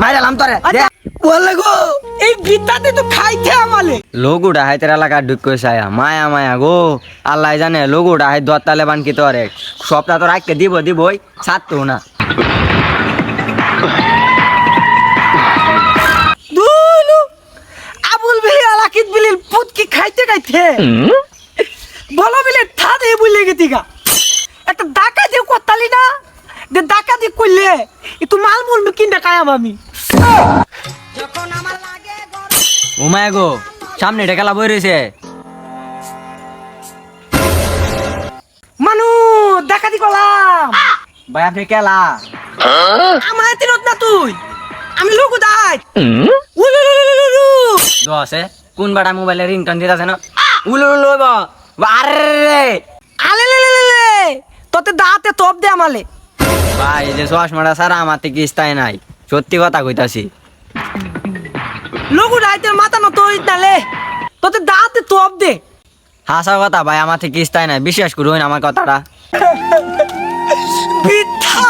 মাইরালাম তোরে বলে গো এই বিদ্যাতে তো খাইতে আমালে লোগুড়া হাইতের এলাকা ঢুক সায়া মায়া মায়া গো আল্লাহ জানে লোগুড়া হাই দত্তালে বান কি তোরে সবটা তো রাখতে দিবই ছাড়তো না দুলু আবুল ভাই আলাকিত বিলিল পুত কি খাইতে বলো বিলে থাদে বলে গেতিগা একটা ডাকা দিয়ে করতালি না দে ডাকা দিয়ে কইলে একটু মালমুল কিনতে কায়াম আমি যখন আমার লাগে ও মায়া গো সামনে ঢেকালা বই রয়েছে মানু ডাকাতি করলাম ভাই আপনি কেলা আমার তিরত না তুই আমি লোক দাই দোসে কোন বাড়া মোবাইলে রিংটন দিতাছে না উলু উলু আরে আলে লে লে লে তোতে দাঁতে টপ দে আমালে ভাই যে চশমাটা সারা আমার থেকে ইস্তায় নাই সত্যি কথা কইতাছি লোক দাইতে মাথা নত ইতালে তোতে দাঁতে টপ দে হাসা কথা ভাই আমার থেকে ইস্তায় নাই বিশ্বাস করুন আমার কথাটা বিদ্যা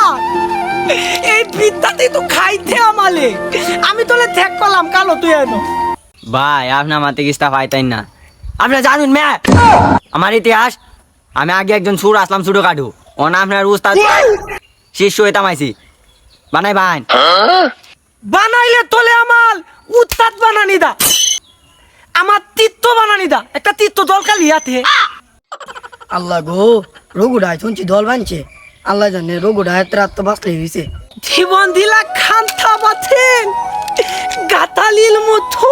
এই বিদ্যাতে তো খাইতে আমালে আমি তোলে ত্যাগ করলাম কালো তুই এনো ভাই আপনি আমার থেকে ইস্তা পাইতেন না আপনি জানুন ম্যা আমার ইতিহাস আমি আগে একজন সুর আসলাম সুডো কাটু ও না আপনার উস্তাদ শিষ্য হইতামাইছি বানাই ভাই বানাইলে তোলে আমাল উত্তাদ বানানি দা আমার তীর্থ বানানি দা একটা তীর্থ দলকা লিয়াতে আল্লাহ গো রঘুডায় শুনছি দল বানছে আল্লাহ জানে রঘুডায় রাত বাঁচলে হয়েছে জীবন দিলা খান্থা বাথেন গাতালিল মতো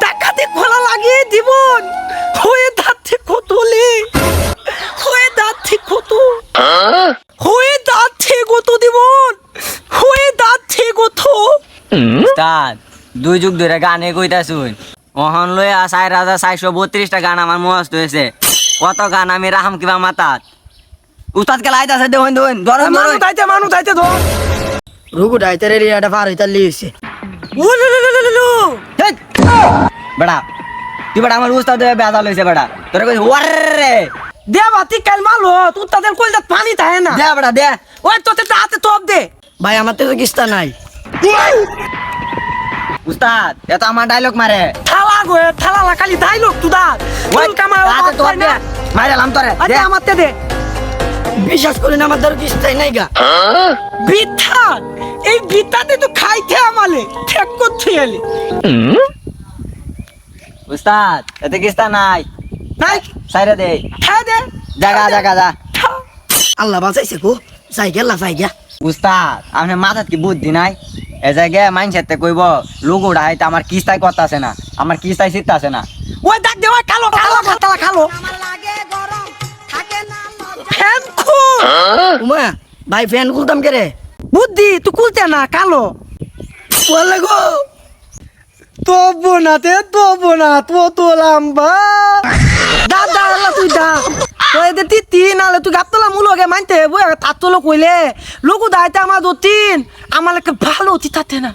ডাকাতে খোলা লাগিয়ে জীবন হয়ে দাঁতে কতলে হয়ে দাঁতে কত হয়ে দাঁতে কত জীবন হয়ে দাঁতে কত উস্তাদ দুই যুগ ধরে গানে কইতা শুন ওহন লইয়া 4,432টা গান আমার মুখস্থ হয়েছে কত গান আমি রাহাম কিবা মাতাত উস্তাদ কে লাইতাছে দেখুন ধরুন মানু তাইতে ধর রঘুডায় তেরে এরিয়াটা পার হইতে লিয়েছে উলুলুলুলুলু বেড়া তুই বেড়া আমার উস্তাদ বেদা লইছে বেড়া তোরে কই ওয়ারে দে বাতি কাল মালো তুই তাদের কইলা পানি থাকে না দে বেড়া দে ওই তোতে দাঁতে টপ দে ভাই আমার তো কিস্তা নাই উস্তাদ এত আমার ডায়লগ মারে থালা গো থালা লাকালি দাইলো তুই দাঁত ওই কামা দাঁতে তোর দে মাইরালাম তোরে দে আচ্ছা আমাতে দে বিশ্বাস করেন আমার দ্বারা কিস্তাই নাই গা বিদ্যা এই বিদ্যাতে তো খাইতে আমালে ঠেক করতে এলে উস্তাদ এতে কিস্তা নাই নাই সাইরে দে খা দে জাগা যা খা। আল্লাহ বাঁচাইছে গো যাই গেলা যাই গা উস্তাদ আপনি মাথাত কি বুদ্ধি নাই এ জায়গায় মাইনসেতে কইব লোগো ডাইতে আমার কিস্তাই করতেছে না আমার কিস্তাই শিখতাছে না ওই দেখ দে ওই কালো কালো খাতালা খালো ফ্যান খুল উমা ভাই ফ্যান খুলতাম কে রে বুদ্ধি তুই খুলতে না কালো বলে গো তবু না তো লম্বা দাদা আল্লাহ তুই দা তো এদের তিন নালে তুই গাপতলা মুলগে মানতে বই তার তো লোক কইলে লোক দাইতে আমার দো তিন আমার ভালো অতি তাতে না